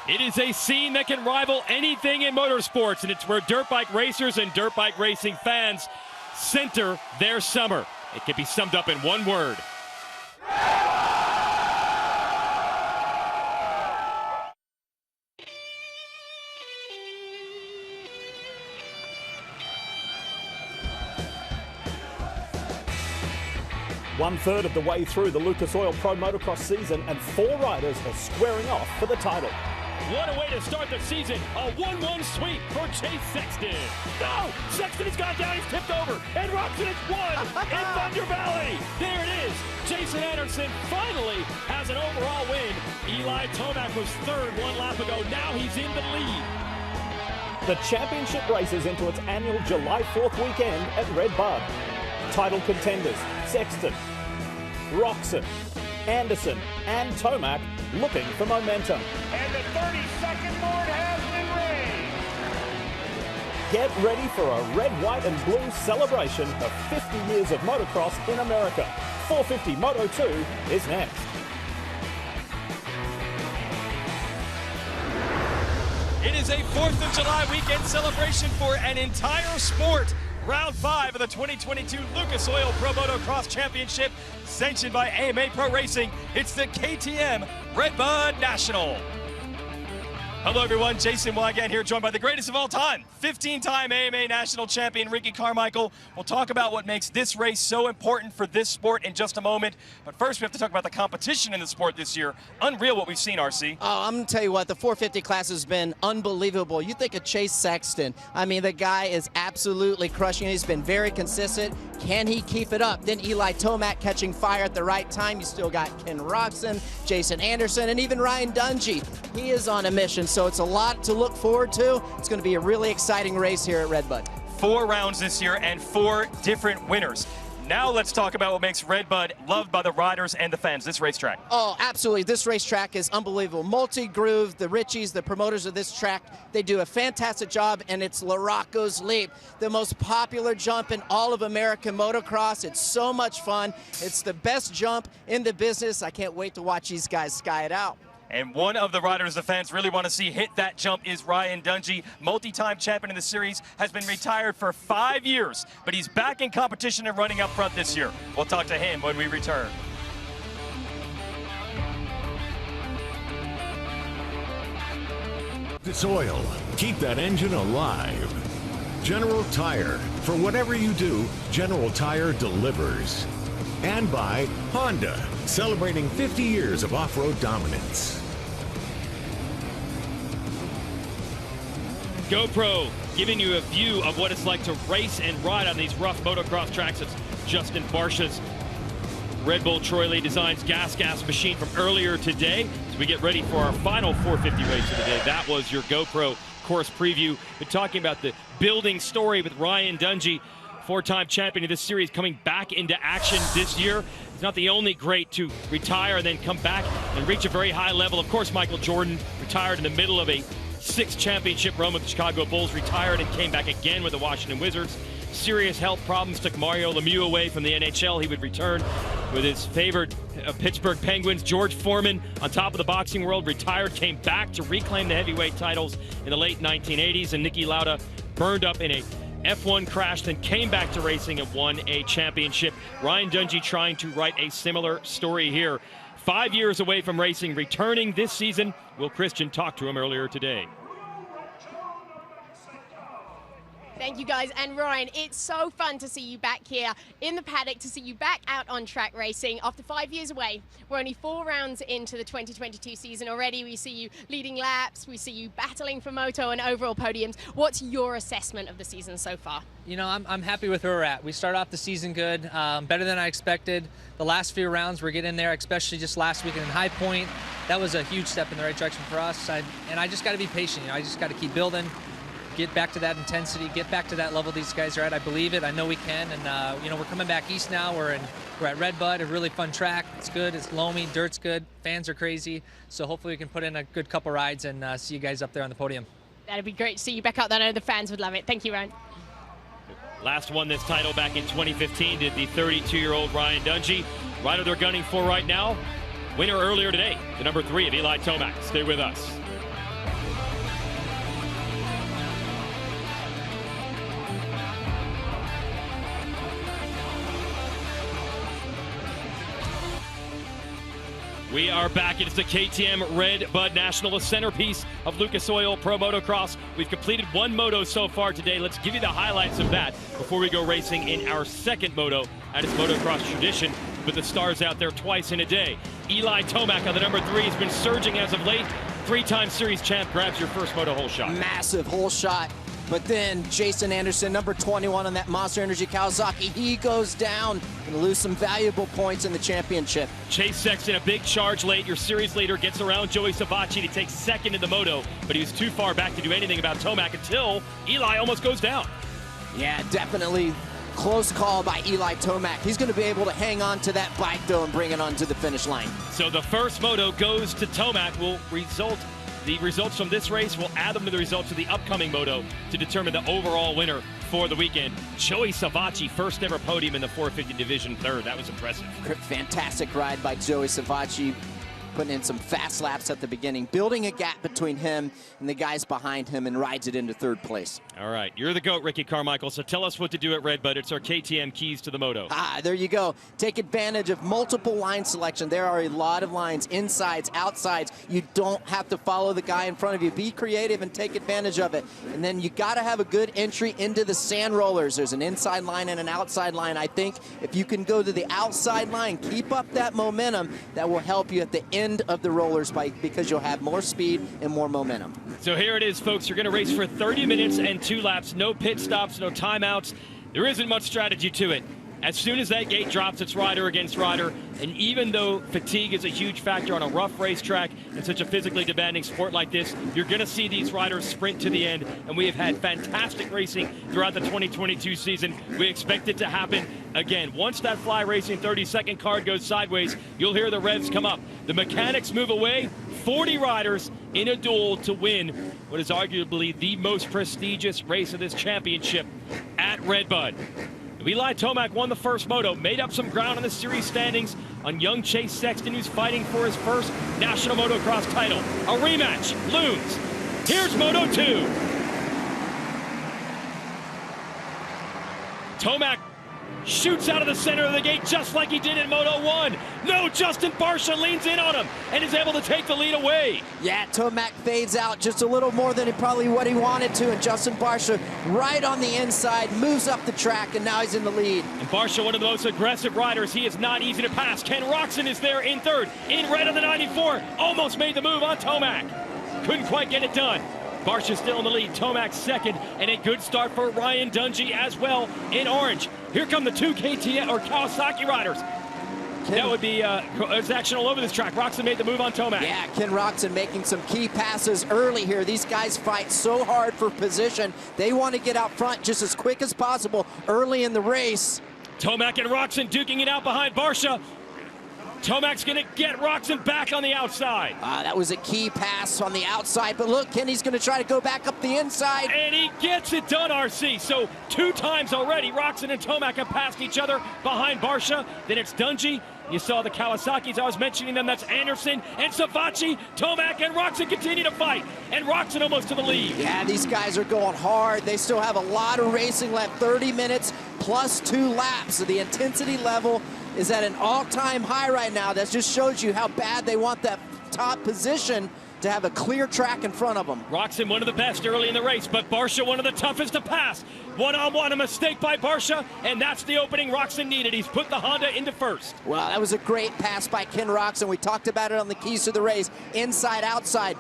It is a scene that can rival anything in motorsports, and it's where dirt bike racers and dirt bike racing fans center their summer. It can be summed up in one word. One-third of the way through the Lucas Oil Pro Motocross season, and 4 riders are squaring off for the title. What a way to start the season. A 1-1 sweep for Chase Sexton. No! Sexton has gone down. He's tipped over. And Roxon has won in Thunder Valley. There it is. Jason Anderson finally has an overall win. Eli Tomac was third 1 lap ago. Now he's in the lead. The championship races into its annual July 4th weekend at RedBud. Title contenders Sexton, Roxon, Anderson and Tomac looking for momentum. And the 32nd board has been raised. Get ready for a red, white and blue celebration of 50 years of motocross in America. 450 Moto.2 is next. It is a 4th of July weekend celebration for an entire sport. Round 5 of the 2022 Lucas Oil Pro Motocross Championship, sanctioned by AMA Pro Racing. It's the KTM RedBud National. Hello everyone, Jason Wygant here, joined by the greatest of all time, 15-time AMA National Champion Ricky Carmichael. We'll talk about what makes this race so important for this sport in just a moment. But first we have to talk about the competition in the sport this year. Unreal what we've seen, RC. Oh, I'm going to tell you what, the 450 class has been unbelievable. You think of Chase Sexton. I mean, the guy is absolutely crushing it. He's been very consistent. Can he keep it up? Then Eli Tomac catching fire at the right time. You still got Ken Roxon, Jason Anderson, and even Ryan Dungey. He is on a mission. So it's a lot to look forward to. It's going to be a really exciting race here at RedBud. 4 rounds this year and 4 different winners. Now let's talk about what makes RedBud loved by the riders and the fans, this racetrack. Oh, absolutely. This racetrack is unbelievable. Multi-groove, the Richies, the promoters of this track, they do a fantastic job, and it's LaRocco's Leap, the most popular jump in all of American motocross. It's so much fun. It's the best jump in the business. I can't wait to watch these guys sky it out. And one of the riders the fans really want to see hit that jump is Ryan Dungey, multi-time champion in the series, has been retired for 5 years, but he's back in competition and running up front this year. We'll talk to him when we return. It's oil. Keep that engine alive. General Tire. For whatever you do, General Tire delivers. And by Honda, celebrating 50 years of off-road dominance. GoPro giving you a view of what it's like to race and ride on these rough motocross tracks. It's Justin Barsha's Red Bull Troy Lee Designs gas machine from earlier today. As we get ready for our final 450 race of the day, that was your GoPro course preview. Been talking about the building story with Ryan Dungey, 4-time champion of this series, coming back into action this year. He's not the only great to retire and then come back and reach a very high level. Of course, Michael Jordan retired in the middle of a 6th championship run with the Chicago Bulls, retired and came back again with the Washington Wizards. Serious health problems took Mario Lemieux away from the NHL. He would return with his favorite Pittsburgh Penguins. George Foreman, on top of the boxing world, retired, came back to reclaim the heavyweight titles in the late 1980s. And Niki Lauda burned up in a F1 crash, then came back to racing and won a championship. Ryan Dungey trying to write a similar story here. 5 years away from racing, returning this season. Will Christian talked to him earlier today. Thank you guys, and Ryan, it's so fun to see you back here in the paddock, to see you back out on track racing after 5 years away. We're only 4 rounds into the 2022 season already. We see you leading laps, we see you battling for moto and overall podiums. What's your assessment of the season so far? You know, I'm happy with where we're at. We start off the season good, better than I expected. The last few rounds we're getting there, especially just last week in High Point. That was a huge step in the right direction for us, and I just got to be patient. You know, I just got to keep building. Get back to that intensity, get back to that level these guys are at. I believe it, I know we can, and you know, we're coming back east now. We're at RedBud, a really fun track. It's good, it's loamy, dirt's good, fans are crazy. So hopefully we can put in a good couple rides and see you guys up there on the podium. That'd be great to see you back out there. I know the fans would love it. Thank you, Ryan. Last won this title back in 2015 did the 32-year-old Ryan Dungey. Rider they're gunning for right now, winner earlier today, the number 3 of Eli Tomac. Stay with us. We are back. It is the KTM RedBud National, a centerpiece of Lucas Oil Pro Motocross. We've completed one moto so far today. Let's give you the highlights of that before we go racing in our second moto. That is motocross tradition, with the stars out there twice in a day. Eli Tomac on the number 3 has been surging as of late. 3-time series champ grabs your first moto hole shot. Massive hole shot. But then Jason Anderson, number 21 on that Monster Energy Kawasaki, he goes down and lose some valuable points in the championship. Chase Sexton, a big charge late. Your series leader gets around Joey Savacci to take second in the moto, but he was too far back to do anything about Tomac until Eli almost goes down. Yeah, definitely close call by Eli Tomac. He's going to be able to hang on to that bike, though, and bring it onto the finish line. So the first moto goes to Tomac. The results from this race will add them to the results of the upcoming moto to determine the overall winner for the weekend. Joey Savacci, first ever podium in the 450 division, third. That was impressive. Fantastic ride by Joey Savacci, putting in some fast laps at the beginning, building a gap between him and the guys behind him, and rides it into third place. All right, you're the GOAT, Ricky Carmichael, so tell us what to do at RedBud. It's our KTM keys to the moto. There you go. Take advantage of multiple line selection. There are a lot of lines, insides, outsides. You don't have to follow the guy in front of you. Be creative and take advantage of it. And then you got to have a good entry into the sand rollers. There's an inside line and an outside line. I think if you can go to the outside line, keep up that momentum, that will help you at the end of the rollers because you'll have more speed and more momentum. So here it is, folks. You're going to race for 30 minutes and 2 laps. No pit stops, no timeouts. There isn't much strategy to it. As soon as that gate drops, it's rider against rider. And even though fatigue is a huge factor on a rough racetrack and such a physically demanding sport like this, you're going to see these riders sprint to the end. And we have had fantastic racing throughout the 2022 season. We expect it to happen again. Once that Fly Racing 30-second card goes sideways, you'll hear the revs come up. The mechanics move away. 40 riders in a duel to win what is arguably the most prestigious race of this championship at RedBud. Eli Tomac won the first moto, made up some ground in the series standings on young Chase Sexton, who's fighting for his first national motocross title. A rematch looms. Here's Moto.2. Tomac shoots out of the center of the gate just like he did in Moto1. No, Justin Barcia leans in on him and is able to take the lead away. Yeah, Tomac fades out just a little more than probably what he wanted to, and Justin Barcia right on the inside, moves up the track, and now he's in the lead. And Barcia, one of the most aggressive riders. He is not easy to pass. Ken Roczen is there in third. In red on the 94, almost made the move on Tomac. Couldn't quite get it done. Barcia still in the lead. Tomac second, and a good start for Ryan Dungey as well in orange. Here come the 2 KTM or Kawasaki riders. That would be there's action all over this track. Roczen made the move on Tomac. Yeah, Ken Roczen making some key passes early here. These guys fight so hard for position. They want to get out front just as quick as possible early in the race. Tomac and Roczen duking it out behind Barcia. Tomac's going to get Roczen back on the outside. That was a key pass on the outside, but look, Kenny's going to try to go back up the inside. And he gets it done, RC. So 2 times already, Roczen and Tomac have passed each other behind Barcia. Then it's Dungey. You saw the Kawasaki's. I was mentioning them. That's Anderson and Savacci. Tomac and Roczen continue to fight. And Roczen almost to the lead. Yeah, these guys are going hard. They still have a lot of racing left. 30 minutes plus 2 laps. So the intensity level is at an all-time high right now. That just shows you how bad they want that top position to have a clear track in front of them. Roczen, one of the best early in the race, but Barcia, one of the toughest to pass. One-on-one, a mistake by Barcia, and that's the opening Roczen needed. He's put the Honda into first. Well, that was a great pass by Ken Roczen. We talked about it on the keys to the race. Inside, outside.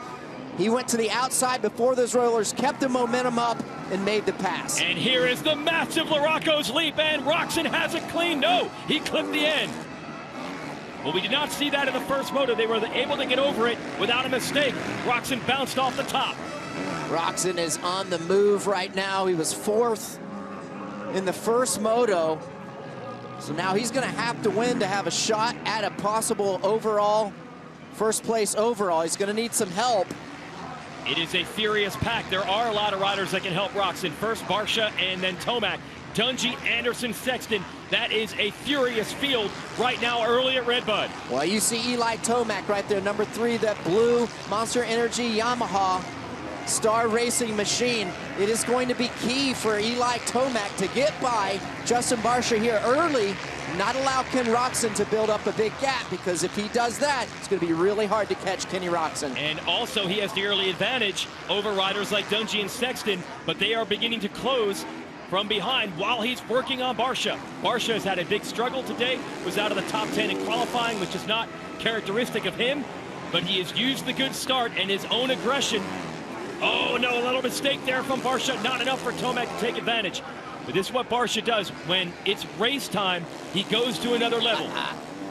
He went to the outside before those rollers, kept the momentum up, and made the pass. And here is the massive Larocco's leap, and Roczen has it clean. No, he clipped the end. Well, we did not see that in the first moto. They were able to get over it without a mistake. Roczen bounced off the top. Roczen is on the move right now. He was 4th in the first moto. So now he's going to have to win to have a shot at a possible overall, first place overall. He's going to need some help. It is a furious pack. There are a lot of riders that can help Roczen. First Barcia and then Tomac. Dungey, Anderson, Sexton. That is a furious field right now early at RedBud. Well, you see Eli Tomac right there, number 3, that blue Monster Energy Yamaha Star Racing machine. It is going to be key for Eli Tomac to get by Justin Barcia here early not allow Ken Roczen to build up a big gap, because if he does that, it's going to be really hard to catch Kenny Roczen. And also, he has the early advantage over riders like Dungey and Sexton, but they are beginning to close from behind while he's working on Barcia. Barcia has had a big struggle today, was out of the top 10 in qualifying, which is not characteristic of him, but he has used the good start and his own aggression. Oh no, a little mistake there from Barcia, not enough for Tomac to take advantage. But this is what Barcia does. When it's race time, he goes to another level.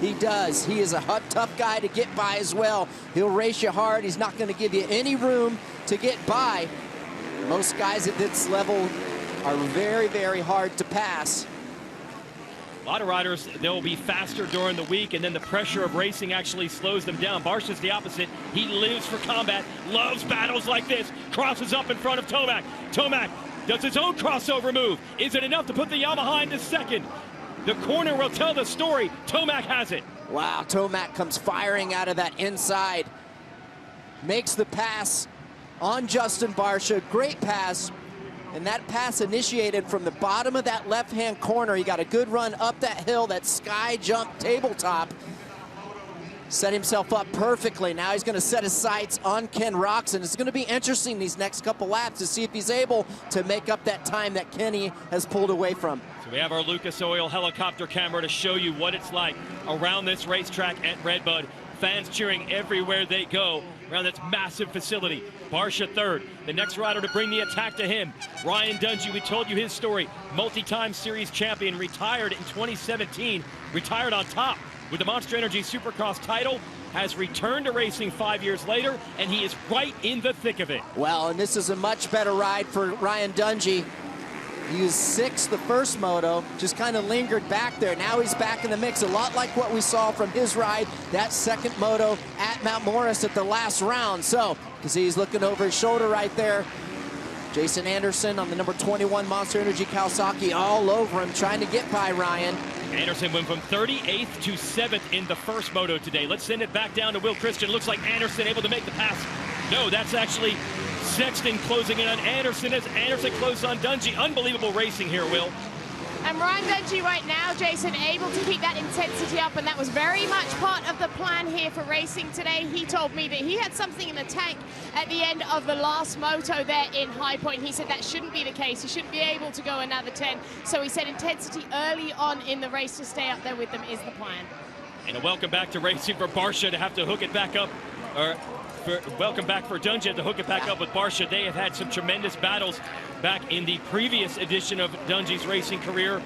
He does. He is a tough guy to get by as well. He'll race you hard. He's not going to give you any room to get by. Most guys at this level are very, very hard to pass. A lot of riders, they'll be faster during the week, and then the pressure of racing actually slows them down. Barcia's the opposite. He lives for combat, loves battles like this, crosses up in front of Tomac. Tomac does his own crossover move. Is it enough to put the Yamaha into second? The corner will tell the story. Tomac has it. Wow, Tomac comes firing out of that inside. Makes the pass on Justin Barcia. Great pass. And that pass initiated from the bottom of that left-hand corner. He got a good run up that hill, that sky jump tabletop. Set himself up perfectly. Now he's going to set his sights on Ken Roczen. It's going to be interesting these next couple laps to see if he's able to make up that time that Kenny has pulled away from. So we have our Lucas Oil helicopter camera to show you what it's like around this racetrack at RedBud. Fans cheering everywhere they go around this massive facility. Barcia third. The next rider to bring the attack to him, Ryan Dungey. We told you his story. Multi-time series champion, retired in 2017. Retired on top with the Monster Energy Supercross title. Has returned to racing 5 years later, and he is right in the thick of it. Well, and this is a much better ride for Ryan Dungey. He was sixth the first moto, just kind of lingered back there. Now he's back in the mix, a lot like what we saw from his ride, that second moto at Mount Morris at the last round. So, because he's looking over his shoulder right there, Jason Anderson on the number 21 Monster Energy Kawasaki all over him, trying to get by Ryan. Anderson went from 38th to 7th in the first moto today. Let's send it back down to Will Christian. Looks like Anderson able to make the pass. No, that's actually Sexton closing in on Anderson as Anderson closed on Dungey. Unbelievable racing here, Will. And Ryan Dungey right now, Jason, able to keep that intensity up, and that was very much part of the plan here for racing today. He told me that he had something in the tank at the end of the last moto there in High Point. He said that shouldn't be the case. He shouldn't be able to go another 10. So he said intensity early on in the race to stay up there with them is the plan. And a welcome back to racing for Barcia to have to hook it back up, or welcome back for Dungey to hook it back up with Barcia. They have had some tremendous battles back in the previous edition of Dungey's racing career.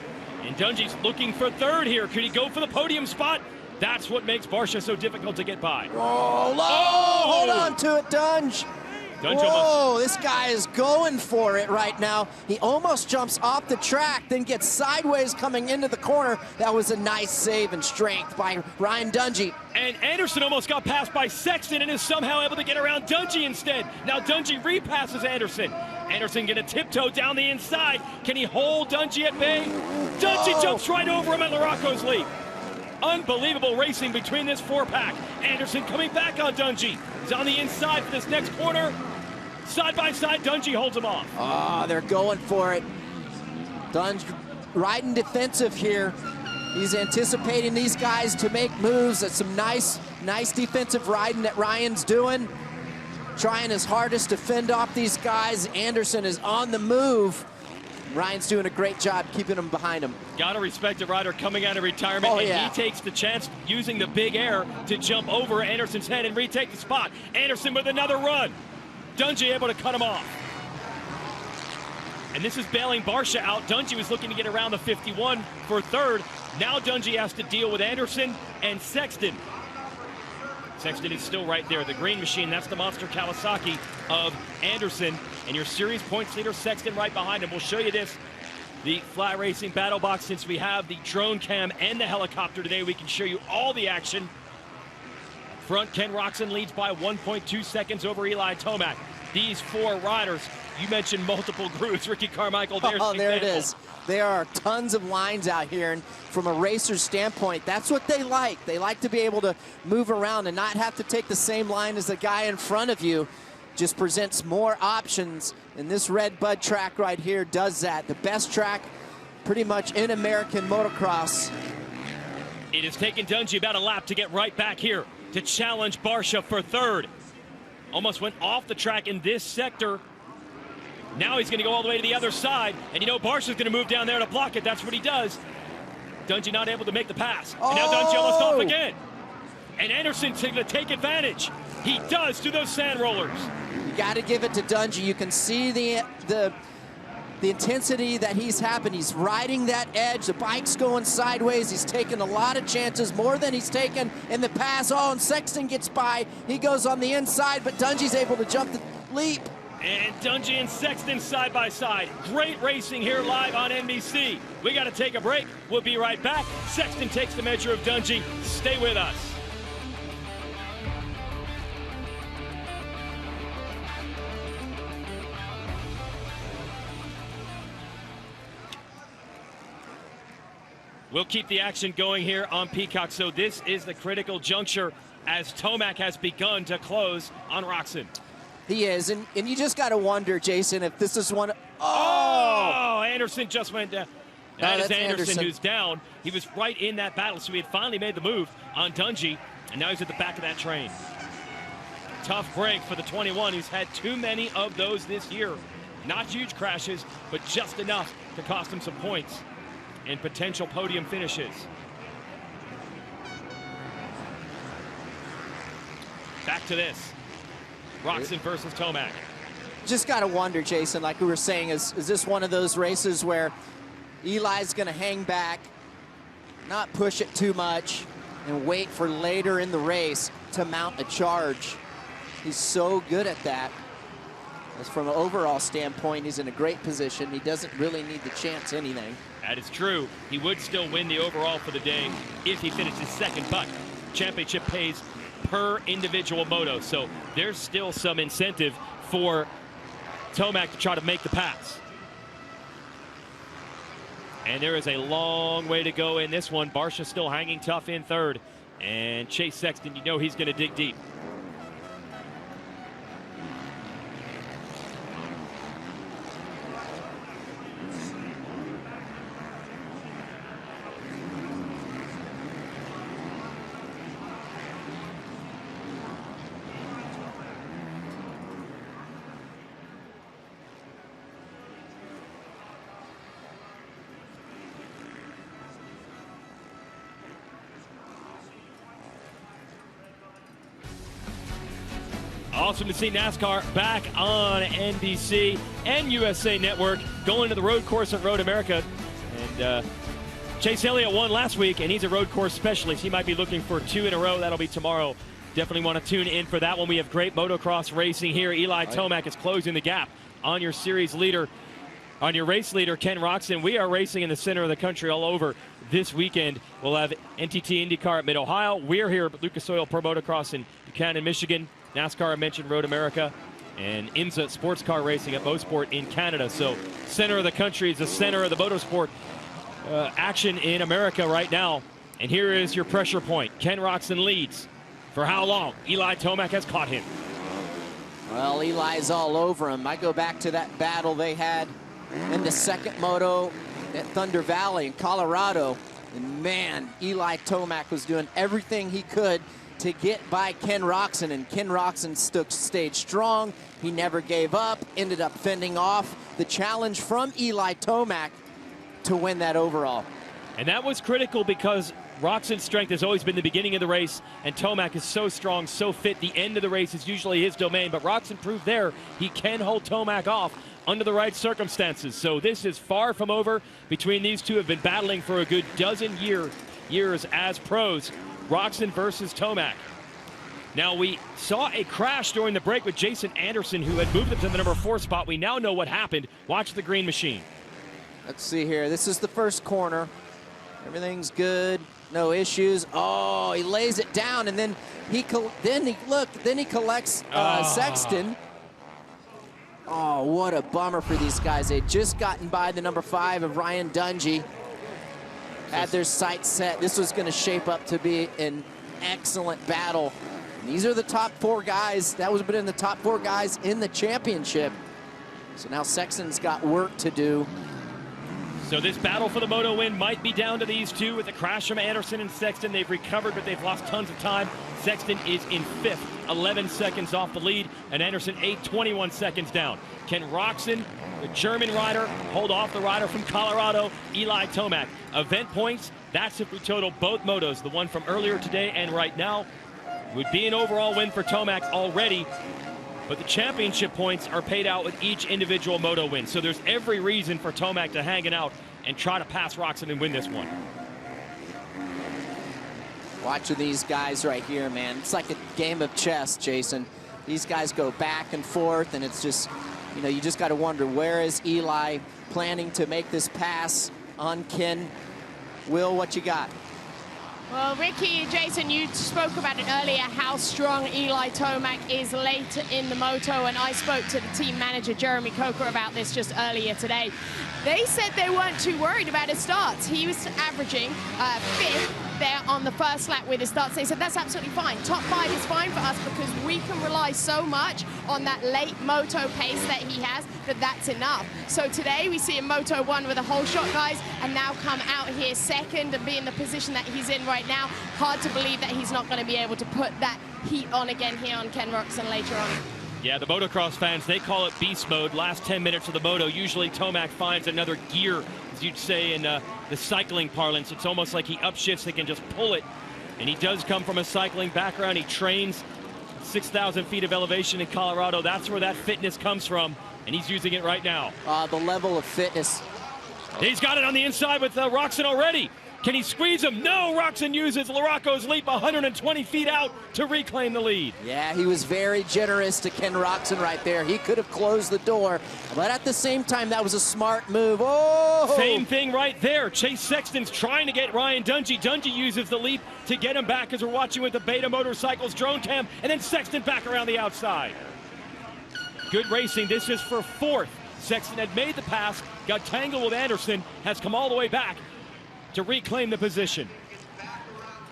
And Dungey's looking for third here. Could he go for the podium spot? That's what makes Barcia so difficult to get by. Oh, hold on to it, Dungey. Whoa, this guy is going for it right now. He almost jumps off the track, then gets sideways coming into the corner. That was a nice save and strength by Ryan Dungey. And Anderson almost got passed by Sexton and is somehow able to get around Dungey instead. Now Dungey repasses Anderson. Anderson gonna tiptoe down the inside. Can he hold Dungey at bay? Dungey jumps right over him at Larocco's leap. Unbelievable racing between this four-pack. Anderson coming back on Dungey. He's on the inside for this next corner. Side by side, Dungey holds him off. Oh, they're going for it. Dungey riding defensive here. He's anticipating these guys to make moves. That's some nice defensive riding that Ryan's doing. Trying his hardest to fend off these guys. Anderson is on the move. Ryan's doing a great job keeping him behind him. Gotta respect a rider coming out of retirement, and he takes the chance using the big air to jump over Anderson's head and retake the spot. Anderson with another run. Dungey able to cut him off. And this is bailing Barcia out. Dungey was looking to get around the 51 for third. Now Dungey has to deal with Anderson and Sexton. Sexton is still right there. The green machine, that's the Monster Kawasaki of Anderson. And your series points leader, Sexton, right behind him. We'll show you this, the Fly Racing Battle Box. Since we have the drone cam and the helicopter today, we can show you all the action. Front, Ken Roczen leads by 1.2 seconds over Eli Tomac. These four riders, you mentioned multiple grooves. Ricky Carmichael, there's oh, there it is. There are tons of lines out here, and from a racer's standpoint, that's what they like. They like to be able to move around and not have to take the same line as the guy in front of you. Just presents more options, and this RedBud track right here does that. The best track pretty much in American motocross. It has taken Dungey about a lap to get right back here to challenge Barcia for third. Almost went off the track in this sector. Now he's going to go all the way to the other side. And you know Barcia's going to move down there to block it. That's what he does. Dungey not able to make the pass. And now Dungey almost off again. And Anderson's going to take advantage. He does through those sand rollers. You got to give it to Dungey. You can see the intensity that he's having. He's riding that edge. The bike's going sideways. He's taking a lot of chances, more than he's taken in the past. Oh, and Sexton gets by. He goes on the inside, but Dungey's able to jump the leap. And Dungey and Sexton side by side. Great racing here live on NBC. We got to take a break. We'll be right back. Sexton takes the measure of Dungey. Stay with us. We'll keep the action going here on Peacock. So this is the critical juncture as Tomac has begun to close on Roczen. He is, and you just got to wonder, Jason, if this is one. Oh, Anderson just went down. That is that's Anderson who's down. He was right in that battle, so he had finally made the move on Dungey, and now he's at the back of that train. Tough break for the 21, who's had too many of those this year. Not huge crashes, but just enough to cost him some points and potential podium finishes. Back to this. Roczen versus Tomac. Just got to wonder, Jason, like we were saying, is this one of those races where Eli's going to hang back, not push it too much, and wait for later in the race to mount a charge? He's so good at that. As from an overall standpoint, he's in a great position. He doesn't really need to chance anything. That is true. He would still win the overall for the day if he finishes second, but championship pays per individual moto, so there's still some incentive for Tomac to try to make the pass. And there is a long way to go in this one. Barcia still hanging tough in third, and Chase Sexton, you know he's going to dig deep. Awesome to see NASCAR back on NBC and USA Network, going to the road course at Road America. And Chase Elliott won last week, and he's a road course specialist. He might be looking for 2 in a row. That'll be tomorrow. Definitely want to tune in for that one. We have great motocross racing here. Eli Tomac is closing the gap on your series leader, on your race leader, Ken Roczen. We are racing in the center of the country all over this weekend. We'll have NTT IndyCar at Mid-Ohio. We're here at Lucas Oil Pro Motocross in Buchanan, Michigan. NASCAR, I mentioned Road America, and IMSA Sports Car Racing at Mosport in Canada. So center of the country is the center of the motorsport action in America right now. And here is your pressure point. Ken Roczen leads. For how long? Eli Tomac has caught him. Well, Eli's all over him. I go back to that battle they had in the second moto at Thunder Valley in Colorado. And man, Eli Tomac was doing everything he could to get by Ken Roczen, and Ken Roczen stayed strong. He never gave up, ended up fending off the challenge from Eli Tomac to win that overall. And that was critical because Roczen's strength has always been the beginning of the race, and Tomac is so strong, so fit. The end of the race is usually his domain, but Roczen proved there he can hold Tomac off under the right circumstances. So this is far from over. Between these two have been battling for a good dozen years as pros. Roczen versus Tomac. Now, we saw a crash during the break with Jason Anderson, who had moved up to the number 4 spot. We now know what happened. Watch the green machine. Let's see here. This is the first corner. Everything's good. No issues. Oh, he lays it down, and then he collects Sexton. Oh, what a bummer for these guys. They'd just gotten by the number 5 of Ryan Dungey. Had their sights set. This was going to shape up to be an excellent battle. And these are the top 4 guys. That was been in the top 4 guys in the championship. So now Sexton's got work to do. So this battle for the moto win might be down to these two with the crash from Anderson and Sexton. They've recovered, but they've lost tons of time. Sexton is in 5th, 11 seconds off the lead, and Anderson 8, 21 seconds down. Can Roczen, the German rider, hold off the rider from Colorado, Eli Tomac? Event points, that's if we total both motos, the one from earlier today and right now, would be an overall win for Tomac already. But the championship points are paid out with each individual moto win. So there's every reason for Tomac to hang it out and try to pass Roczen and win this one. Watching these guys right here, man. It's like a game of chess, Jason. These guys go back and forth, and it's just, you know, you just got to wonder, where is Eli planning to make this pass on Ken? Will, what you got? Well, Ricky, Jason, you spoke about it earlier, how strong Eli Tomac is late in the moto, and I spoke to the team manager, Jeremy Coker, about this just earlier today. They said they weren't too worried about his starts. He was averaging 5th there on the first lap with his starts. They said that's absolutely fine. Top 5 is fine for us because we can rely so much on that late moto pace that he has that that's enough. So today we see him Moto 1 with a whole shot, guys, and now come out here second and be in the position that he's in right now. Hard to believe that he's not going to be able to put that heat on again here on Ken Roczen later on. Yeah, the motocross fans, they call it beast mode. Last 10 minutes of the moto, usually Tomac finds another gear, as you'd say in the cycling parlance. It's almost like he upshifts, they can just pull it. And he does come from a cycling background. He trains 6,000 feet of elevation in Colorado. That's where that fitness comes from, and he's using it right now. The level of fitness. He's got it on the inside with Roczen already. Can he squeeze him? No, Roczen uses Larocco's leap 120 feet out to reclaim the lead. Yeah, he was very generous to Ken Roczen right there. He could have closed the door, but at the same time, that was a smart move. Oh! Same thing right there. Chase Sexton's trying to get Ryan Dungey. Dungey uses the leap to get him back as we're watching with the Beta Motorcycles drone cam, and then Sexton back around the outside. Good racing. This is for 4th. Sexton had made the pass, got tangled with Anderson, has come all the way back to reclaim the position.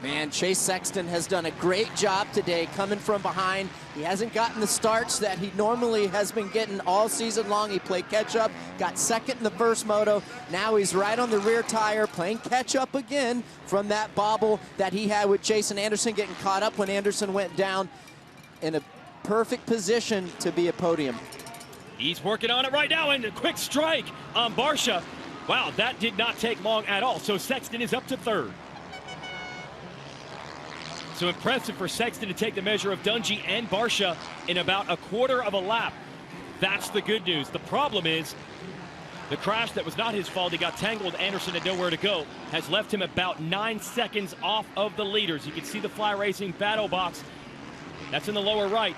Man, Chase Sexton has done a great job today coming from behind. He hasn't gotten the starts that he normally has been getting all season long. He played catch up, got second in the first moto. Now he's right on the rear tire, playing catch up again from that bobble that he had with Jason Anderson, getting caught up when Anderson went down, in a perfect position to be a podium. He's working on it right now, and a quick strike on Barcia. Wow, that did not take long at all. So Sexton is up to 3rd. So impressive for Sexton to take the measure of Dungey and Barcia in about a quarter of a lap. That's the good news. The problem is the crash that was not his fault. He got tangled. Anderson had nowhere to go. Has left him about 9 seconds off of the leaders. You can see the Fly Racing battle box. That's in the lower right.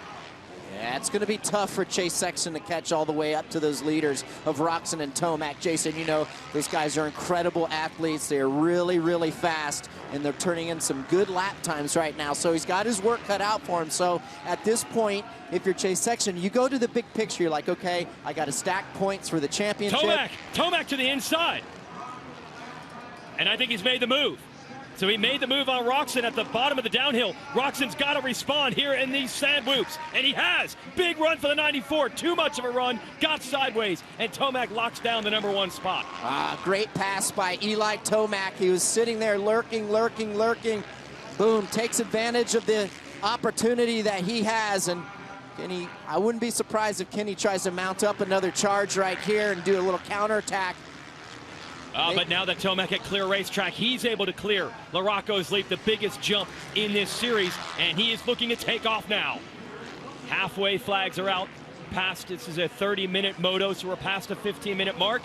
Yeah, it's going to be tough for Chase Sexton to catch all the way up to those leaders of Roczen and Tomac. Jason, you know, those guys are incredible athletes. They're really, really fast, and they're turning in some good lap times right now. So he's got his work cut out for him. So at this point, if you're Chase Sexton, you go to the big picture. You're like, okay, I got to stack points for the championship. Tomac to the inside. And I think he's made the move. So he made the move on Roczen at the bottom of the downhill. Roczen's got to respond here in these sand whoops, and he has. Big run for the 94. Too much of a run. Got sideways, and Tomac locks down the #1 spot. Great pass by Eli Tomac. He was sitting there lurking. Boom, takes advantage of the opportunity that he has, and Kenny, I wouldn't be surprised if Kenny tries to mount up another charge right here and do a little counterattack. But now that Tomac at clear racetrack, he's able to clear Larocco's leap, the biggest jump in this series, and he is looking to take off now. Halfway flags are out. This is a 30-minute moto, so we're past the 15-minute mark.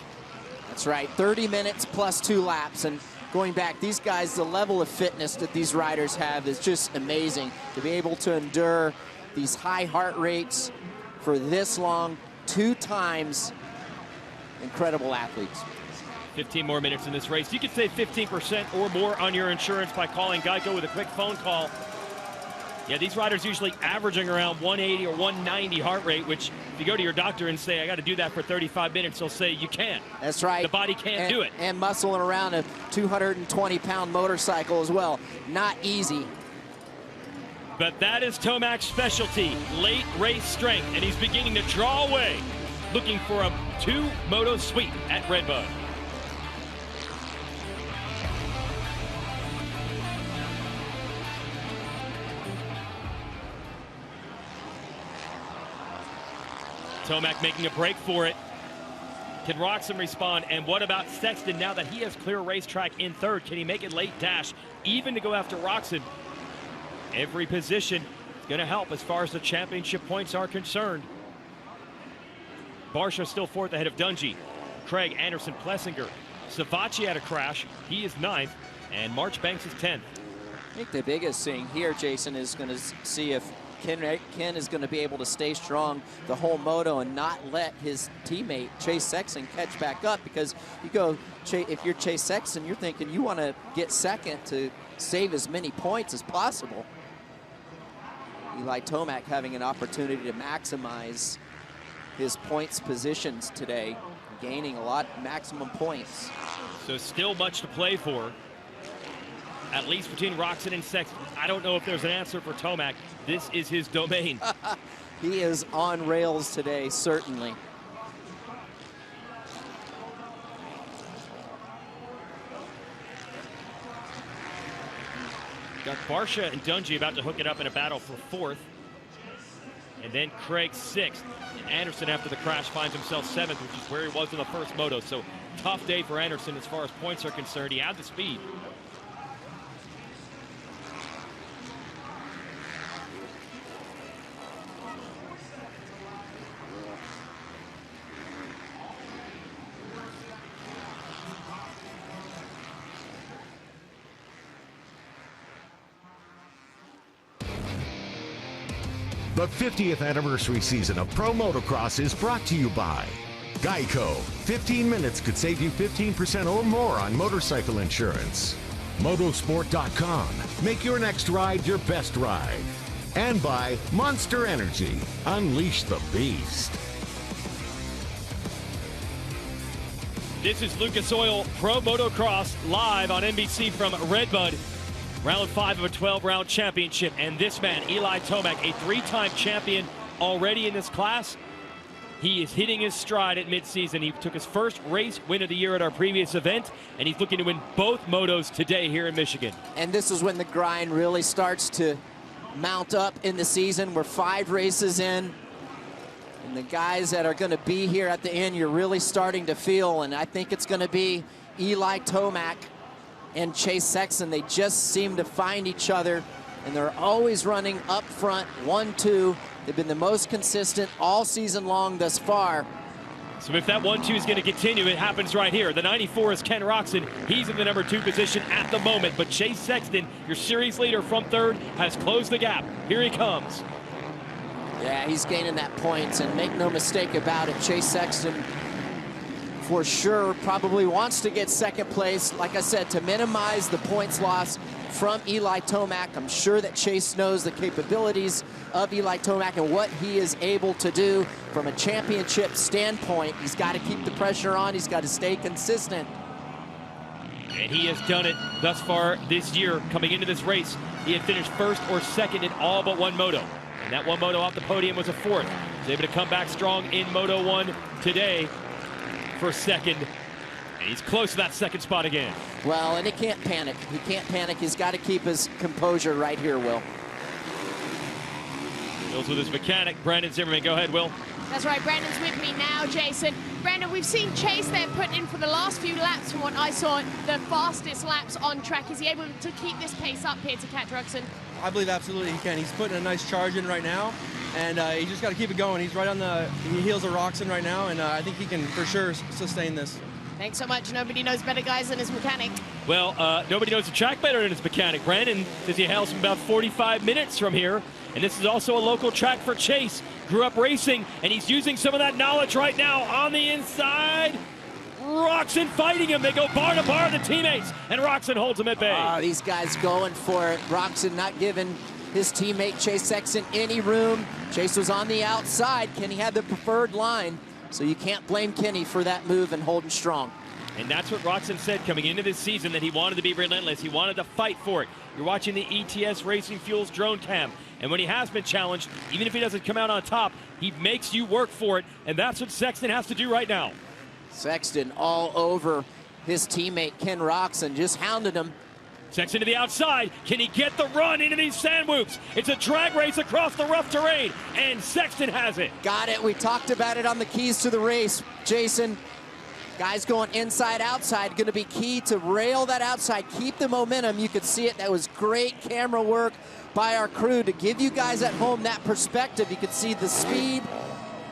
That's right, 30 minutes plus 2 laps. And going back, these guys, the level of fitness that these riders have is just amazing. To be able to endure these high heart rates for this long, 2 times, incredible athletes. 15 more minutes in this race. You could save 15% or more on your insurance by calling Geico with a quick phone call. Yeah, these riders usually averaging around 180 or 190 heart rate, which if you go to your doctor and say, I got to do that for 35 minutes, they'll say, you can't. That's right. The body can't do it. And muscling around a 220-pound motorcycle as well. Not easy. But that is Tomac's specialty, late race strength, and he's beginning to draw away, looking for a 2-moto sweep at RedBud. Tomac making a break for it. Can Roczen respond? And what about Sexton now that he has clear racetrack in third? Can he make it late dash even to go after Roczen? Every position is going to help as far as the championship points are concerned. Barsha still fourth ahead of Dungey. Craig, Anderson, Plessinger. Savachi had a crash. He is ninth. And Marchbanks is 10th. I think the biggest thing here, Jason, is going to see if Ken is going to be able to stay strong the whole moto and not let his teammate Chase Sexton catch back up, because you go, if you're Chase Sexton, you're thinking you want to get second to save as many points as possible. Eli Tomac having an opportunity to maximize his points positions today, gaining a lot maximum points. So still much to play for, at least between Roczen and Sexton. I don't know if there's an answer for Tomac. This is his domain. He is on rails today, certainly. Got Barsha and Dungey about to hook it up in a battle for fourth. And then Craig sixth. And Anderson, after the crash, finds himself seventh, which is where he was in the first moto. So tough day for Anderson as far as points are concerned. He had the speed. The 50th anniversary season of Pro Motocross is brought to you by Geico. 15 minutes could save you 15% or more on motorcycle insurance. Moto.2. Make your next ride your best ride. And by Monster Energy. Unleash the beast. This is Lucas Oil Pro Motocross live on NBC from RedBud. Round 5 of a 12-round championship, and this man, Eli Tomac, a 3-time champion already in this class. He is hitting his stride at midseason. He took his first race win of the year at our previous event, and he's looking to win both motos today here in Michigan. And this is when the grind really starts to mount up in the season. We're 5 races in, and the guys that are going to be here at the end, you're really starting to feel, and I think it's going to be Eli Tomac and Chase Sexton. They just seem to find each other, and they're always running up front, 1-2. They've been the most consistent all season long thus far. So if that 1-2 is going to continue, it happens right here. The 94 is Ken Roczen. He's in the number 2 position at the moment, but Chase Sexton, your series leader from third, has closed the gap. Here he comes. Yeah, he's gaining that points, and make no mistake about it, Chase Sexton for sure probably wants to get second place, like I said, to minimize the points loss from Eli Tomac. I'm sure that Chase knows the capabilities of Eli Tomac and what he is able to do from a championship standpoint. He's got to keep the pressure on. He's got to stay consistent. And he has done it thus far this year. Coming into this race, he had finished first or second in all but one moto. And that one moto off the podium was a fourth. He was able to come back strong in Moto 1 today for second, and he's close to that second spot again. Well, and he can't panic. He can't panic. He's got to keep his composure right here, Will. Will's with his mechanic, Brandon Zimmerman. Go ahead, Will. That's right, Brandon's with me now, Jason. Brandon, we've seen Chase there put in for the last few laps, from what I saw, the fastest laps on track. Is he able to keep this pace up here to catch Roczen? I believe absolutely he can. He's putting a nice charge in right now, and he just got to keep it going. He's right on the heels of Roczen right now, and I think he can for sure sustain this. Thanks so much. Nobody knows better guys than his mechanic. Well, nobody knows the track better than his mechanic. Brandon says he hails from about 45 minutes from here, and this is also a local track for Chase. Grew up racing, and he's using some of that knowledge right now on the inside. Roczen fighting him. They go bar to bar, the teammates, and Roczen holds him at bay. These guys going for it. Roczen not giving his teammate Chase Sexton any room. Chase was on the outside. Kenny had the preferred line, so you can't blame Kenny for that move and holding strong. And that's what Roczen said coming into this season, that he wanted to be relentless. He wanted to fight for it. You're watching the ETS Racing Fuels drone cam, and when he has been challenged, even if he doesn't come out on top, he makes you work for it, and that's what Sexton has to do right now. Sexton all over his teammate Ken Roczen, just hounded him. Sexton to the outside. Can he get the run into these sand whoops? It's a drag race across the rough terrain, and Sexton has it. Got it. We talked about it on the keys to the race, Jason. Guys going inside, outside, going to be key to rail that outside, keep the momentum. You could see it. That was great camera work by our crew to give you guys at home that perspective. You could see the speed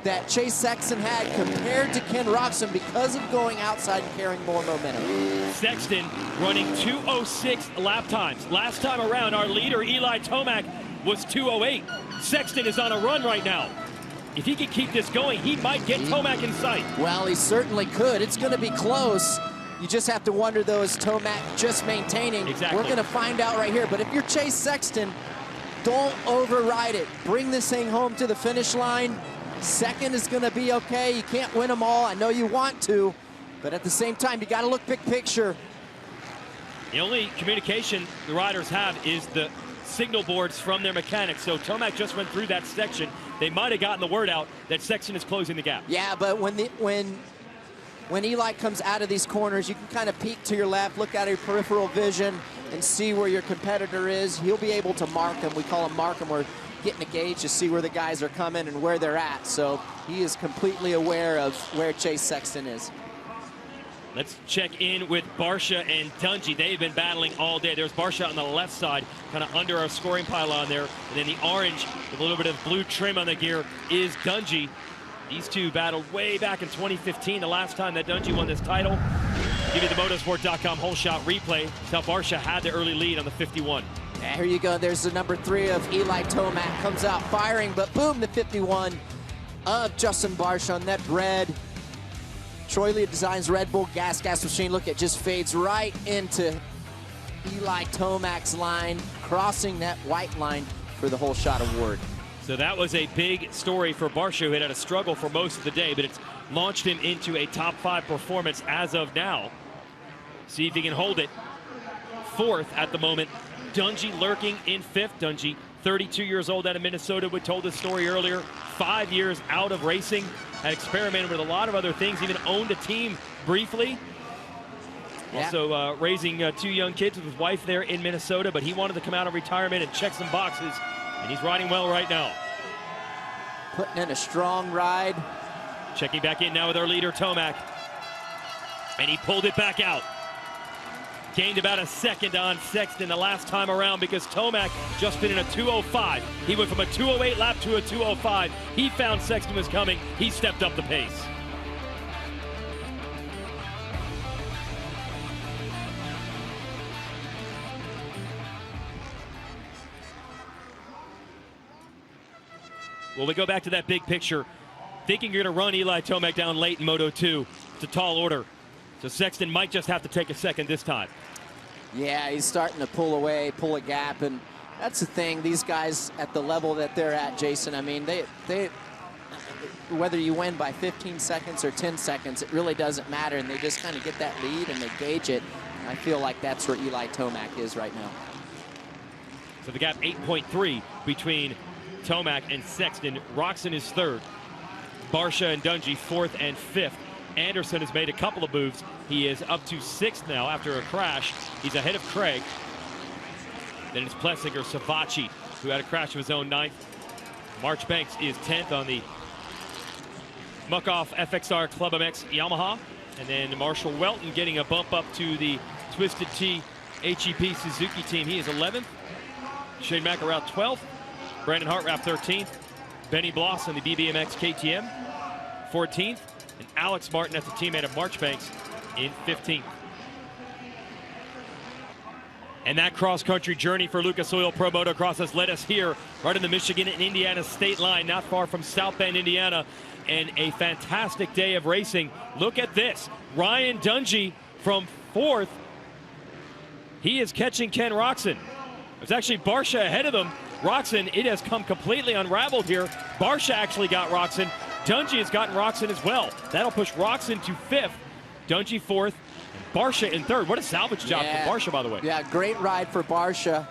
that Chase Sexton had compared to Ken Roczen because of going outside and carrying more momentum. Sexton running 2:06 lap times. Last time around, our leader, Eli Tomac, was 2:08. Sexton is on a run right now. If he can keep this going, he might get Tomac in sight. Well, he certainly could. It's going to be close. You just have to wonder, though, is Tomac just maintaining? Exactly. We're going to find out right here. But if you're Chase Sexton, don't override it. Bring this thing home to the finish line. Second is going to be okay. You can't win them all. I know you want to, but at the same time, you got to look big picture. The only communication the riders have is the signal boards from their mechanics. So Tomac just went through that section. They might have gotten the word out that Sexton is closing the gap. Yeah, but when Eli comes out of these corners, you can kind of peek to your left, look at your peripheral vision, and see where your competitor is. He'll be able to mark him. We call him mark him. We're getting a gauge to see where the guys are coming and where they're at. So he is completely aware of where Chase Sexton is. Let's check in with Barcia and Dungey. They've been battling all day. There's Barcia on the left side, kind of under our scoring pylon there. And then the orange with a little bit of blue trim on the gear is Dungey. These two battled way back in 2015, the last time that Dungey won this title. Give you the Moto.2.com whole shot replay. How Barcia had the early lead on the 51. Yeah, here you go. There's the number 3 of Eli Tomac. Comes out firing, but boom, the 51 of Justin Barcia on that red. Troy Lee designs Red Bull gas machine. Look, it just fades right into Eli Tomac's line, crossing that white line for the whole shot award. So that was a big story for Barcia, who had a struggle for most of the day, but it's launched him into a top 5 performance as of now. See if he can hold it. 4th at the moment. Dungey lurking in 5th. Dungey, 32 years old, out of Minnesota. We told this story earlier. 5 years out of racing. Had experimented with a lot of other things. Even owned a team briefly. Yeah. Also raising 2 young kids with his wife there in Minnesota. But he wanted to come out of retirement and check some boxes. And he's riding well right now. Putting in a strong ride. Checking back in now with our leader, Tomac. And he pulled it back out. Gained about a second on Sexton the last time around because Tomac just been in a 2:05. He went from a 2:08 lap to a 2:05. He found Sexton was coming. He stepped up the pace. Well, we go back to that big picture. Thinking you're going to run Eli Tomac down late in Moto.2. It's a tall order. So Sexton might just have to take a second this time. Yeah, he's starting to pull away, pull a gap, and that's the thing. These guys at the level that they're at, Jason, I mean, they whether you win by 15 seconds or 10 seconds, it really doesn't matter, and they just kind of get that lead and they gauge it. And I feel like that's where Eli Tomac is right now. So the gap 8.3 between Tomac and Sexton. Roczen is 3rd. Barcia and Dungey 4th and 5th. Anderson has made a couple of moves. He is up to 6th now after a crash. He's ahead of Craig. Then it's Plessinger, Savacci, who had a crash of his own, 9th. Marchbanks is 10th on the Muck-Off FXR Club MX Yamaha. And then Marshall Welton getting a bump up to the Twisted T HEP Suzuki team. He is 11th. Shane McElrath 12th. Brandon Hartranft 13th. Benny Bloss on the BBMX KTM 14th. And Alex Martin, that's a teammate of Marchbanks, in 15th. And that cross-country journey for Lucas Oil Pro Motocross has led us here, right in the Michigan and Indiana state line, not far from South Bend, Indiana, and a fantastic day of racing. Look at this. Ryan Dungey from 4th. He is catching Ken Roczen. There's actually Barcia ahead of him. Roczen, it has come completely unraveled here. Barcia actually got Roczen. Dungey has gotten Roczen as well. That'll push Roczen to 5th. Dungey 4th. Barcia in 3rd. What a salvage job from Barcia, by the way. Yeah, great ride for Barcia,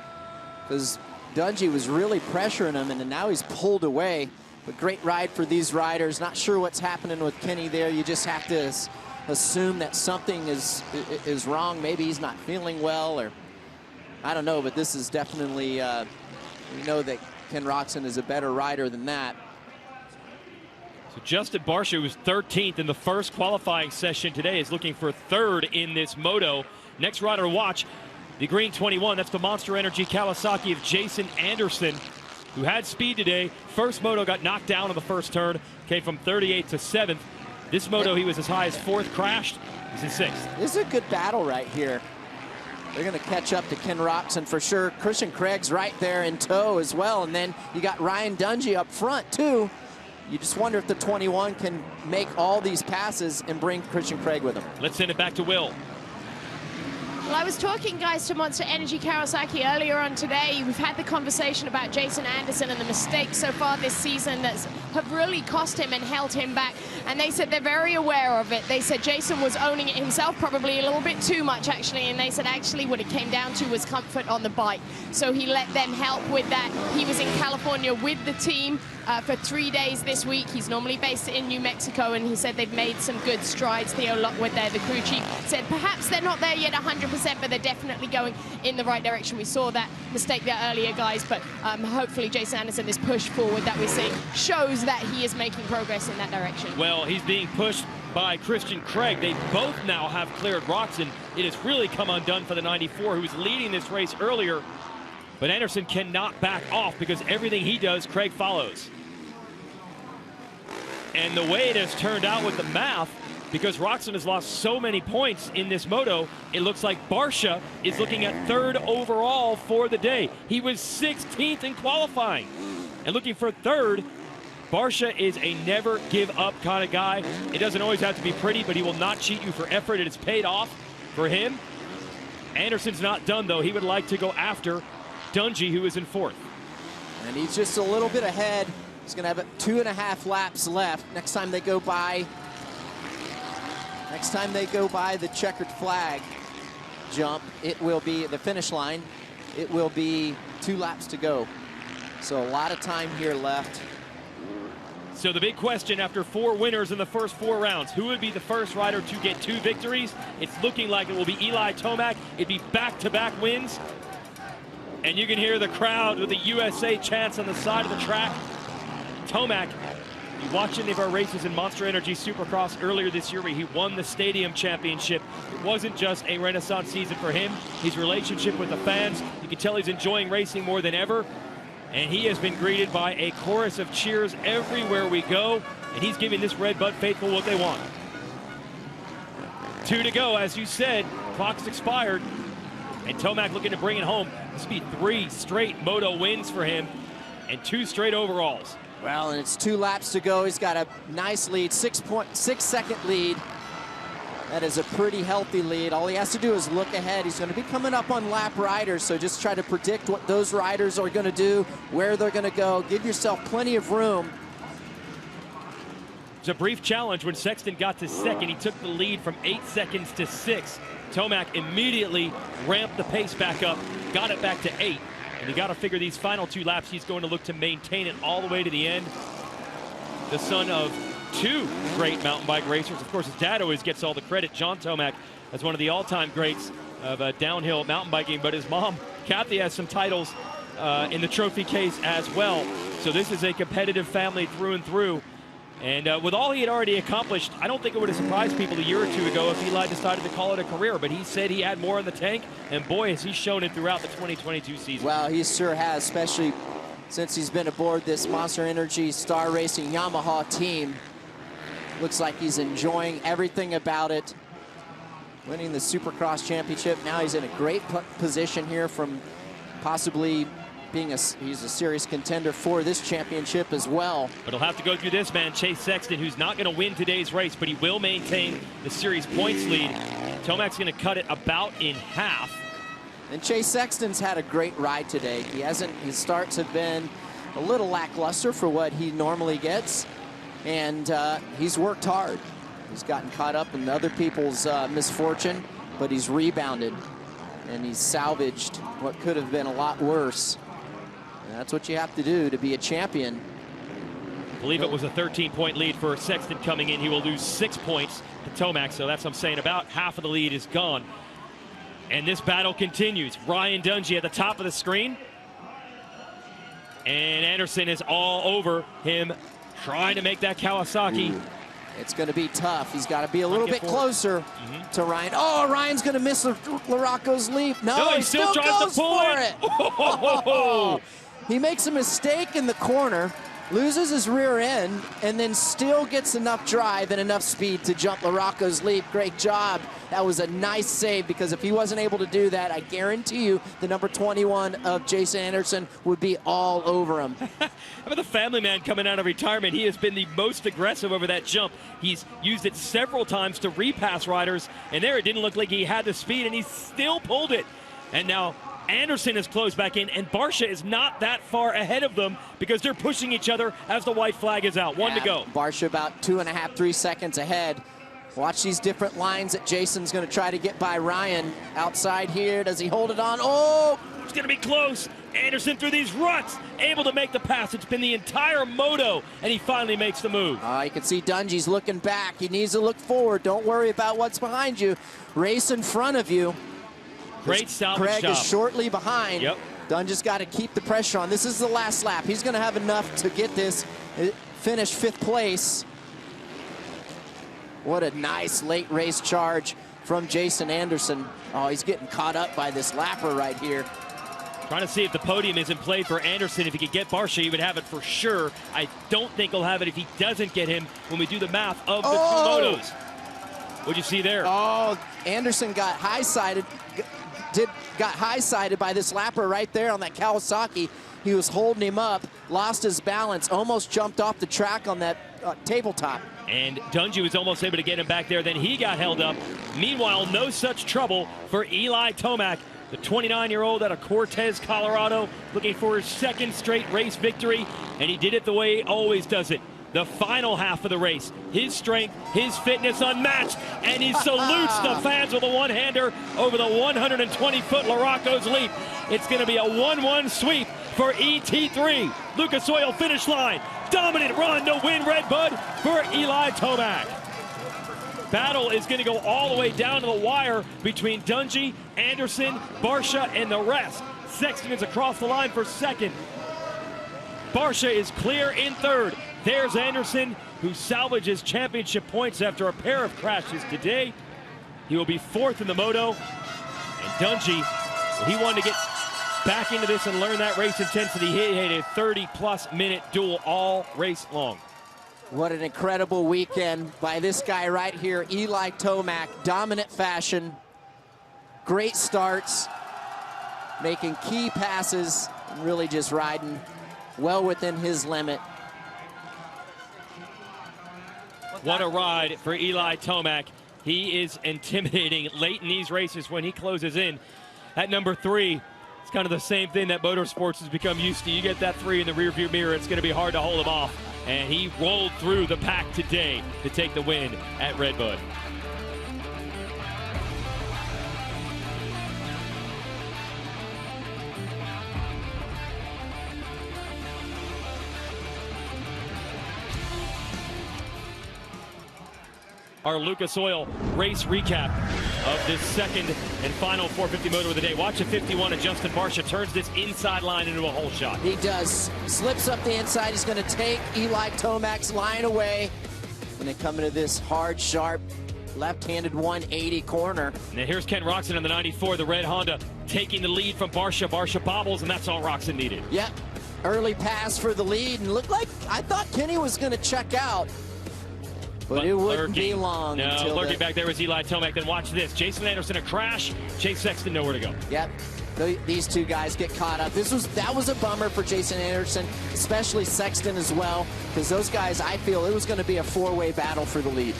because Dungey was really pressuring him, and now he's pulled away. But great ride for these riders. Not sure what's happening with Kenny there. You just have to assume that something is wrong. Maybe he's not feeling well, or I don't know, but this is definitely, we know that Ken Roczen is a better rider than that. So Justin Barcia, who was 13th in the first qualifying session today, is looking for third in this moto. Next rider to watch, the green 21. That's the Monster Energy Kawasaki of Jason Anderson, who had speed today. First moto got knocked down on the first turn, came from 38th to 7th. This moto, he was as high as 4th, crashed. He's in 6th. This is a good battle right here. They're going to catch up to Ken Roczen for sure. Christian Craig's right there in tow as well. And then you got Ryan Dungey up front, too. You just wonder if the 21 can make all these passes and bring Christian Craig with him. Let's send it back to Will. Well, I was talking, guys, to Monster Energy Kawasaki earlier on today. We've had the conversation about Jason Anderson and the mistakes so far this season that have really cost him and held him back. And they said they're very aware of it. They said Jason was owning it himself, probably a little bit too much, actually. And they said actually what it came down to was comfort on the bike. So he let them help with that. He was in California with the team for 3 days this week. He's normally based in New Mexico, and he said they've made some good strides. Theo Lockwood there, the crew chief, said perhaps they're not there yet 100%, but they're definitely going in the right direction. We saw that mistake there earlier, guys, but hopefully Jason Anderson, this push forward that we're seeing, shows that he is making progress in that direction. Well, he's being pushed by Christian Craig. They both now have cleared Roczen. It has really come undone for the 94, who was leading this race earlier. But Anderson cannot back off because everything he does, Craig follows. And the way it has turned out with the math, because Roczen has lost so many points in this moto, it looks like Barcia is looking at 3rd overall for the day. He was 16th in qualifying. And looking for 3rd, Barcia is a never give up kind of guy. It doesn't always have to be pretty, but he will not cheat you for effort. It has paid off for him. Anderson's not done, though. He would like to go after Dungey, who is in 4th. And he's just a little bit ahead. He's going to have 2.5 laps left. Next time they go by the checkered flag jump, it will be the finish line. It will be 2 laps to go. So a lot of time here left. So the big question after 4 winners in the first 4 rounds, who would be the first rider to get 2 victories? It's looking like it will be Eli Tomac. It'd be back-to-back wins. And you can hear the crowd with the USA chants on the side of the track. Tomac, you watched any of our races in Monster Energy Supercross earlier this year where he won the Stadium Championship. It wasn't just a renaissance season for him. His relationship with the fans, you can tell he's enjoying racing more than ever. And he has been greeted by a chorus of cheers everywhere we go. And he's giving this RedBud faithful what they want. 2 to go, as you said. Clock's expired. And Tomac looking to bring it home. This will be 3 straight moto wins for him and 2 straight overalls. Well, and it's 2 laps to go. He's got a nice lead, 6-second lead. That is a pretty healthy lead. All he has to do is look ahead. He's going to be coming up on lap riders, so just try to predict what those riders are going to do, where they're going to go. Give yourself plenty of room. It's a brief challenge when Sexton got to 2nd. He took the lead from 8 seconds to 6. Tomac immediately ramped the pace back up, got it back to 8. And you got to figure these final 2 laps, he's going to look to maintain it all the way to the end. The son of 2 great mountain bike racers. Of course, his dad always gets all the credit. John Tomac as one of the all-time greats of downhill mountain biking, but his mom, Kathy, has some titles in the trophy case as well. So this is a competitive family through and through. And with all he had already accomplished, I don't think it would have surprised people a year or 2 ago if Eli decided to call it a career. But he said he had more in the tank, and boy, has he shown it throughout the 2022 season. Well, he sure has, especially since he's been aboard this Monster Energy Star Racing Yamaha team. Looks like he's enjoying everything about it. Winning the Supercross Championship. Now he's in a great position here from possibly being he's a serious contender for this championship as well. But he'll have to go through this man, Chase Sexton, who's not going to win today's race, but he will maintain the series points lead. Tomac's going to cut it about in half. And Chase Sexton's had a great ride today. His starts have been a little lackluster for what he normally gets. And he's worked hard. He's gotten caught up in other people's misfortune, but he's rebounded. And he's salvaged what could have been a lot worse. And that's what you have to do to be a champion. I believe it was a 13-point lead for Sexton coming in. He will lose 6 points to Tomac, so that's what I'm saying. About half of the lead is gone. And this battle continues. Ryan Dungey at the top of the screen. And Anderson is all over him, trying to make that Kawasaki. Ooh. It's going to be tough. He's got to be a little bit closer to Ryan. Oh, Ryan's going to miss Larocco's leap. No, he still goes for it. Oh, he makes a mistake in the corner, loses his rear end, and then still gets enough drive and enough speed to jump Larocco's leap. Great job. That was a nice save, because if he wasn't able to do that, I guarantee you the number 21 of Jason Anderson would be all over him. How about the family man coming out of retirement? He has been the most aggressive over that jump. He's used it several times to repass riders, and there it didn't look like he had the speed, and he still pulled it. And now Anderson is closed back in, and Barcia is not that far ahead of them because they're pushing each other as the white flag is out. One to go. Barcia about 2.5, 3 seconds ahead. Watch these different lines that Jason's going to try to get by Ryan. Outside here, does he hold it on? Oh! It's going to be close. Anderson through these ruts, able to make the pass. It's been the entire moto, and he finally makes the move. You can see Dungey's looking back. He needs to look forward. Don't worry about what's behind you. Race in front of you. Great salvage Craig job. is shortly behind. Yep. Dungey's got to keep the pressure on. This is the last lap. He's going to have enough to get this, finish 5th place. What a nice late race charge from Jason Anderson. Oh, he's getting caught up by this lapper right here. Trying to see if the podium is in play for Anderson. If he could get Barcia, he would have it for sure. I don't think he'll have it if he doesn't get him when we do the math of the two motos. What'd you see there? Oh, Anderson got high-sided. Got high-sided by this lapper right there on that Kawasaki. He was holding him up, lost his balance, almost jumped off the track on that tabletop. And Dungey was almost able to get him back there. Then he got held up. Meanwhile, no such trouble for Eli Tomac, the 29-year-old out of Cortez, Colorado, looking for his 2nd straight race victory. And he did it the way he always does it. The final half of the race, his strength, his fitness unmatched, and he salutes the fans with a one-hander over the 120-foot Larocco's leap. It's going to be a 1-1 sweep for ET3. Lucas Oil finish line. Dominant run to win RedBud for Eli Tomac. Battle is going to go all the way down to the wire between Dungey, Anderson, Barcia, and the rest. Sexton is across the line for 2nd. Barcia is clear in 3rd. There's Anderson, who salvages championship points after a pair of crashes today. He will be 4th in the moto. And Dungey, he wanted to get back into this and learn that race intensity. He had a 30-plus minute duel all race long. What an incredible weekend by this guy right here, Eli Tomac. Dominant fashion, great starts, making key passes, and really just riding well within his limit. What a ride for Eli Tomac. He is intimidating late in these races when he closes in. At number 3, it's kind of the same thing that motorsports has become used to. You get that 3 in the rearview mirror, it's going to be hard to hold him off. And he rolled through the pack today to take the win at RedBud. Our Lucas Oil race recap of this 2nd and final 450 moto of the day. Watch a 51 of Justin Barcia turns this inside line into a hole shot. He does. Slips up the inside. He's going to take Eli Tomac's line away. And then come into this hard, sharp, left-handed 180 corner. Now here's Ken Roczen on the 94, the red Honda, taking the lead from Barcia. Barcia bobbles, and that's all Roczen needed. Yep. Early pass for the lead, and looked like I thought Kenny was going to check out. But it wouldn't be long. No, lurking back there was Eli Tomac. Then watch this. Jason Anderson, a crash. Chase Sexton, nowhere to go. Yep. These two guys get caught up. That was a bummer for Jason Anderson, especially Sexton as well, because those guys, I feel it was going to be a 4-way battle for the lead.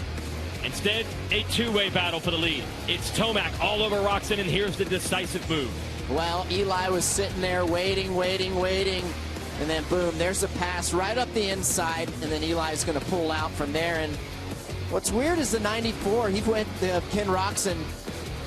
Instead, a 2-way battle for the lead. It's Tomac all over Roczen, and here's the decisive move. Well, Eli was sitting there waiting, and then boom, there's a pass right up the inside, and then Eli's going to pull out from there. And what's weird is the 94, he went Ken Roczen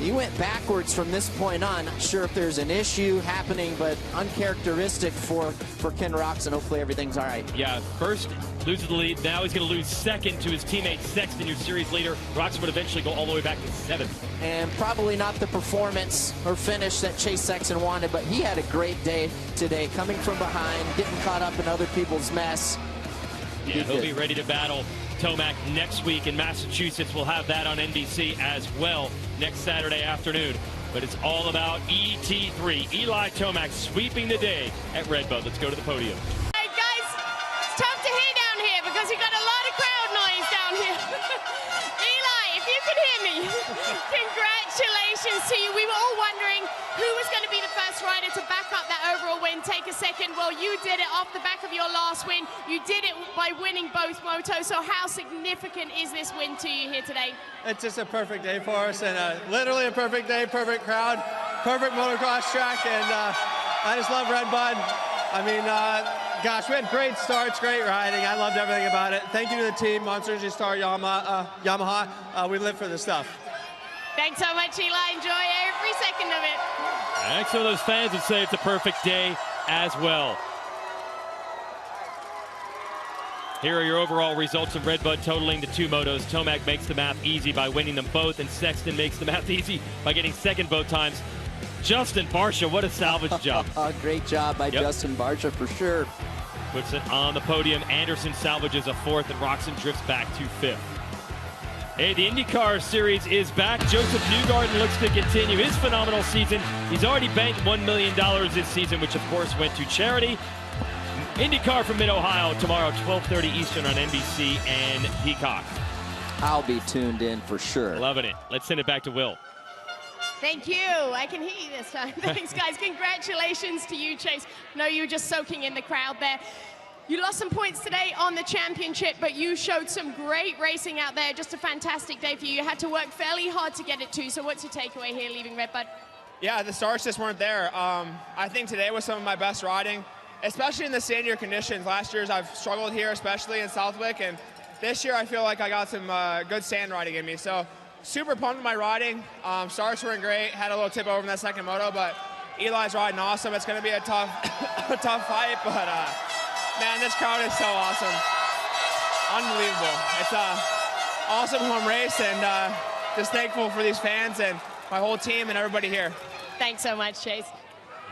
He went backwards from this point on. Not sure if there's an issue happening, but uncharacteristic for Ken Roczen. Hopefully everything's all right. Yeah, first loses the lead. Now he's going to lose second to his teammate Sexton, who series leader. Roczen would eventually go all the way back to 7th. And probably not the performance or finish that Chase Sexton wanted, but he had a great day today, coming from behind, getting caught up in other people's mess. Yeah, he'll be ready to battle Tomac next week in Massachusetts. We'll have that on NBC as well next Saturday afternoon. But it's all about ET3. Eli Tomac sweeping the day at RedBud. Let's go to the podium. Hey guys, it's tough to hear down here because we've got a lot of crowd noise down here. Eli, if you can hear me, congratulations to you. We were all wondering who was going to be the first rider to back up that overall win, take a second. Well, you did it off the back of your last win. You did it by winning both motos. So how significant is this win to you here today? It's just a perfect day for us, and literally a perfect day, perfect crowd, perfect motocross track, and I just love RedBud. I mean, gosh, we had great starts, great riding. I loved everything about it. Thank you to the team, Monster Energy Star, Yamaha. We live for this stuff. Thanks so much, Eli. Enjoy every second of it. Thanks to those fans would say it's a perfect day as well. Here are your overall results of RedBud totaling the 2 motos. Tomac makes the math easy by winning them both, and Sexton makes the math easy by getting second both times. Justin Barcia, what a salvage job. Great job by Justin Barcia for sure. Puts it on the podium. Anderson salvages a 4th, and Roczen drifts back to 5th. Hey, the IndyCar Series is back. Joseph Newgarden looks to continue his phenomenal season. He's already banked $1 million this season, which of course went to charity. IndyCar from Mid-Ohio tomorrow, 12:30 Eastern on NBC and Peacock. I'll be tuned in for sure. Loving it. Let's send it back to Will. Thank you. I can hear you this time. Thanks, guys. Congratulations to you, Chase. No, you were just soaking in the crowd there. You lost some points today on the championship, but you showed some great racing out there. Just a fantastic day for you. You had to work fairly hard to get it to. So what's your takeaway here leaving RedBud? Yeah, the starts just weren't there. I think today was some of my best riding, especially in the sandier conditions. Last year's I've struggled here, especially in Southwick, and this year I feel like I got some good sand riding in me. So super pumped with my riding. Starts weren't great. Had a little tip over in that second moto, but Eli's riding awesome. It's going to be a tough, a tough fight, but man, this crowd is so awesome. Unbelievable. It's an awesome home race, and just thankful for these fans and my whole team and everybody here. Thanks so much, Chase.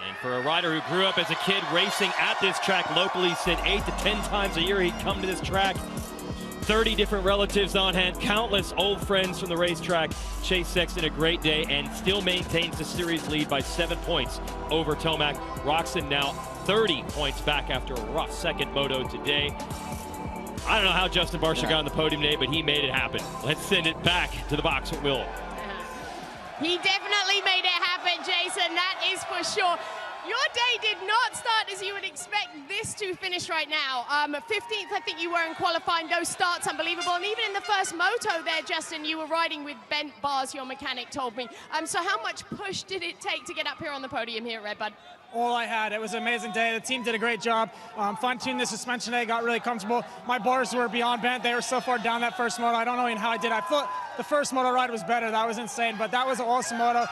And for a rider who grew up as a kid racing at this track locally, said 8 to 10 times a year he'd come to this track. 30 different relatives on hand, countless old friends from the racetrack. Chase Sexton, a great day, and still maintains the series lead by 7 points over Tomac. Roczen now 30 points back after a rough second moto today. I don't know how Justin Barcia got on the podium today, but he made it happen. Let's send it back to the box with Will. He definitely made it happen, Jason. That is for sure. Your day did not start as you would expect this to finish right now. 15th, I think you were in qualifying. Those starts, unbelievable. And even in the first moto there, Justin, you were riding with bent bars, your mechanic told me. So how much push did it take to get up here on the podium here at RedBud? All I had. It was an amazing day. The team did a great job. Fine-tuned the suspension today, got really comfortable. My bars were beyond bent. They were so far down that first moto. I don't know even how I did. I thought the first moto ride was better. That was insane, but that was an awesome moto.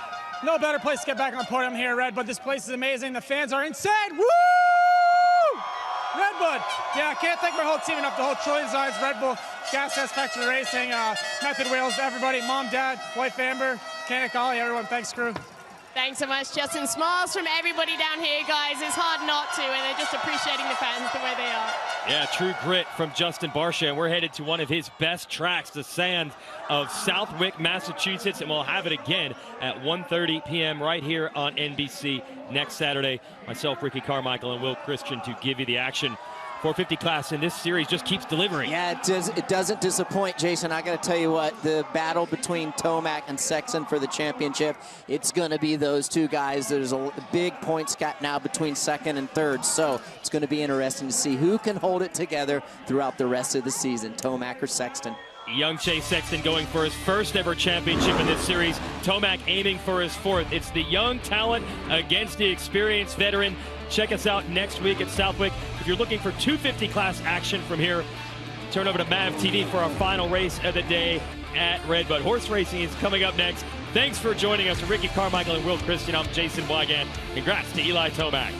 No better place to get back on the podium here at RedBud. This place is amazing. The fans are insane. Woo! RedBud. Yeah, I can't thank my whole team enough. The whole Troy Designs, Red Bull, Gas Test Factory Racing, Method Wheels, everybody, mom, dad, wife Amber, Mechanic Ollie, everyone. Thanks, crew. Thanks so much, Justin. Smiles from everybody down here, guys. It's hard not to, and they're just appreciating the fans the way they are. Yeah, true grit from Justin Barcia, and we're headed to one of his best tracks, the sand of Southwick, Massachusetts, and we'll have it again at 1:30 p.m. right here on NBC next Saturday. Myself, Ricky Carmichael, and Will Christian to give you the action. 450 class in this series just keeps delivering. Yeah, it doesn't disappoint, Jason. I got to tell you what, the battle between Tomac and Sexton for the championship, it's going to be those two guys. There's a big points gap now between second and third, so it's going to be interesting to see who can hold it together throughout the rest of the season, Tomac or Sexton. Young Chase Sexton going for his first ever championship in this series. Tomac aiming for his 4th. It's the young talent against the experienced veteran. Check us out next week at Southwick. If you're looking for 250 class action from here, turn over to MAV TV for our final race of the day at RedBud. Horse racing is coming up next. Thanks for joining us. Ricky Carmichael and Will Christian. I'm Jason Wygant. Congrats to Eli Tomac.